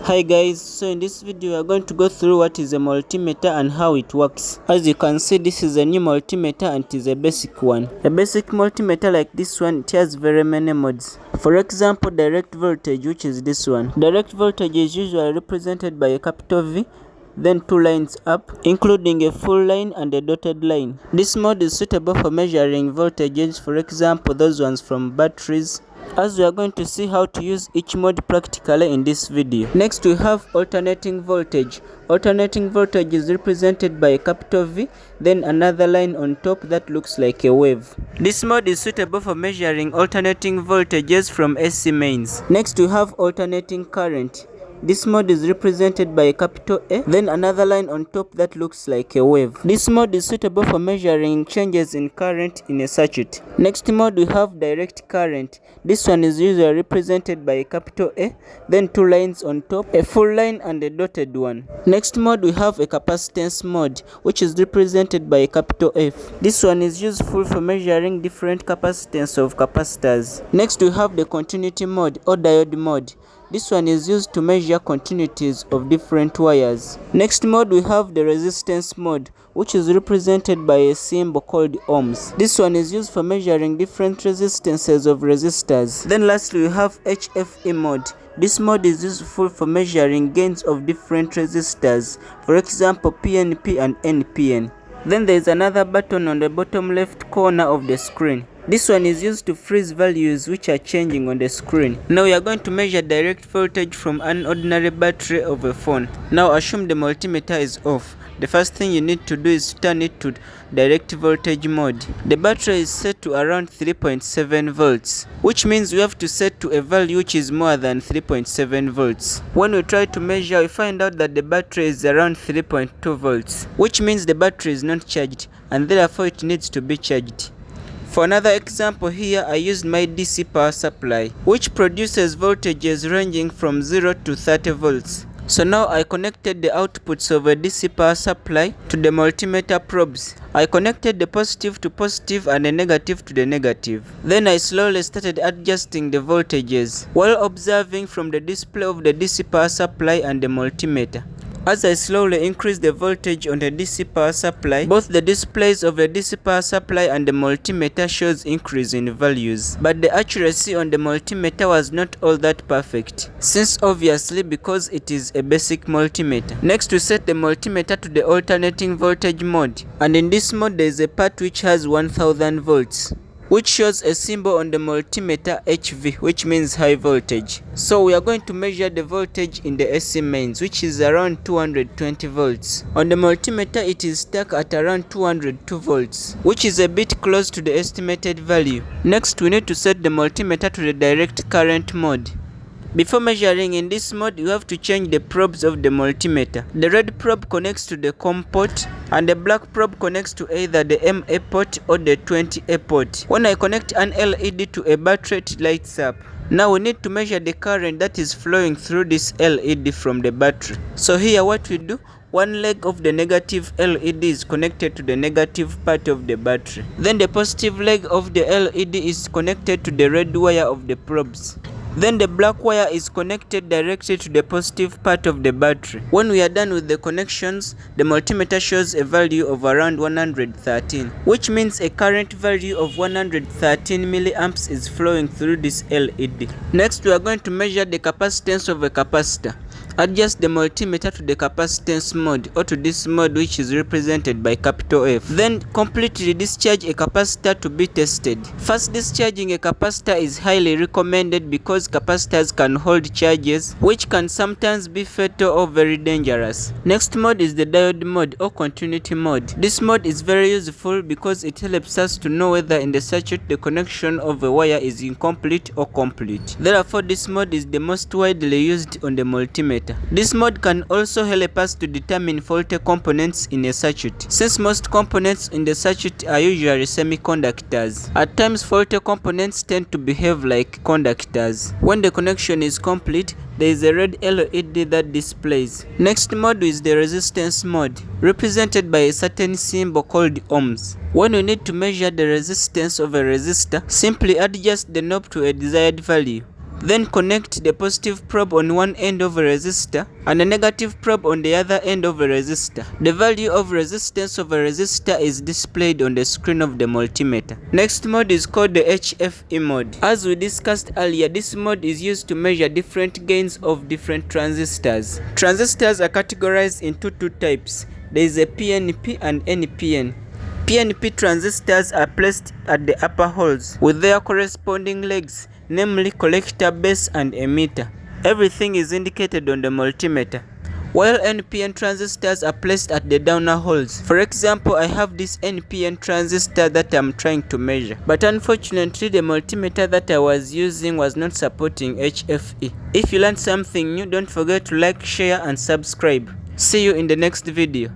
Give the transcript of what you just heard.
Hi guys, so in this video we are going to go through what is a multimeter and how it works. As you can see, this is a new multimeter and it is a basic one. A basic multimeter like this one, it has very many modes. For example, direct voltage, which is this one. Direct voltage is usually represented by a capital V, then two lines up, including a full line and a dotted line. This mode is suitable for measuring voltages, for example those ones from batteries, as we are going to see how to use each mode practically in this video. Next we have alternating voltage. Alternating voltage is represented by a capital V, then another line on top that looks like a wave. This mode is suitable for measuring alternating voltages from AC mains. Next we have alternating current. This mode is represented by a capital A, then another line on top that looks like a wave. This mode is suitable for measuring changes in current in a circuit. Next mode we have direct current. This one is usually represented by a capital A, then two lines on top, a full line and a dotted one. Next mode we have a capacitance mode, which is represented by a capital F. This one is useful for measuring different capacitance of capacitors. Next we have the continuity mode or diode mode. This one is used to measure continuities of different wires. Next mode we have the resistance mode, which is represented by a symbol called ohms. This one is used for measuring different resistances of resistors. Then lastly we have HFE mode. This mode is useful for measuring gains of different resistors, for example PNP and NPN. Then there is another button on the bottom left corner of the screen. This one is used to freeze values which are changing on the screen. Now we are going to measure direct voltage from an ordinary battery of a phone. Now assume the multimeter is off. The first thing you need to do is turn it to direct voltage mode. The battery is set to around 3.7 volts, which means we have to set to a value which is more than 3.7 volts. When we try to measure, we find out that the battery is around 3.2 volts, which means the battery is not charged and therefore it needs to be charged. For another example here, I used my DC power supply, which produces voltages ranging from 0 to 30 volts. So now I connected the outputs of a DC power supply to the multimeter probes. I connected the positive to positive and the negative to the negative. Then I slowly started adjusting the voltages while observing from the display of the DC power supply and the multimeter. As I slowly increased the voltage on the DC power supply, both the displays of the DC power supply and the multimeter shows increase in values. But the accuracy on the multimeter was not all that perfect, since obviously because it is a basic multimeter. Next we set the multimeter to the alternating voltage mode, and in this mode there is a part which has 1000 volts. Which shows a symbol on the multimeter HV, which means high voltage. So we are going to measure the voltage in the AC mains, which is around 220 volts. On the multimeter it is stuck at around 202 volts, which is a bit close to the estimated value. Next we need to set the multimeter to the direct current mode. Before measuring in this mode, you have to change the probes of the multimeter. The red probe connects to the COM port and the black probe connects to either the MA port or the 20A port. When I connect an LED to a battery, it lights up. Now we need to measure the current that is flowing through this LED from the battery. So here what we do, one leg of the negative LED is connected to the negative part of the battery. Then the positive leg of the LED is connected to the red wire of the probes. Then the black wire is connected directly to the positive part of the battery. When we are done with the connections, the multimeter shows a value of around 113, which means a current value of 113 milliamps is flowing through this LED. Next we are going to measure the capacitance of a capacitor. Adjust the multimeter to the capacitance mode or to this mode which is represented by capital F. Then completely discharge a capacitor to be tested. First, discharging a capacitor is highly recommended because capacitors can hold charges which can sometimes be fatal or very dangerous. Next mode is the diode mode or continuity mode. This mode is very useful because it helps us to know whether in the circuit the connection of a wire is incomplete or complete. Therefore, this mode is the most widely used on the multimeter. This mode can also help us to determine faulty components in a circuit, since most components in the circuit are usually semiconductors. At times, faulty components tend to behave like conductors. When the connection is complete, there is a red LED that displays. Next mode is the resistance mode, represented by a certain symbol called ohms. When we need to measure the resistance of a resistor, simply adjust the knob to a desired value. Then connect the positive probe on one end of a resistor and a negative probe on the other end of a resistor. The value of resistance of a resistor is displayed on the screen of the multimeter. Next mode is called the HFE mode. As we discussed earlier, this mode is used to measure different gains of different transistors. Transistors are categorized into two types. There is a PNP and NPN. PNP transistors are placed at the upper holes with their corresponding legs, namely collector, base and emitter. Everything is indicated on the multimeter. While NPN transistors are placed at the downer holes. For example, I have this NPN transistor that I'm trying to measure. But unfortunately, the multimeter that I was using was not supporting HFE. If you learned something new, don't forget to like, share and subscribe. See you in the next video.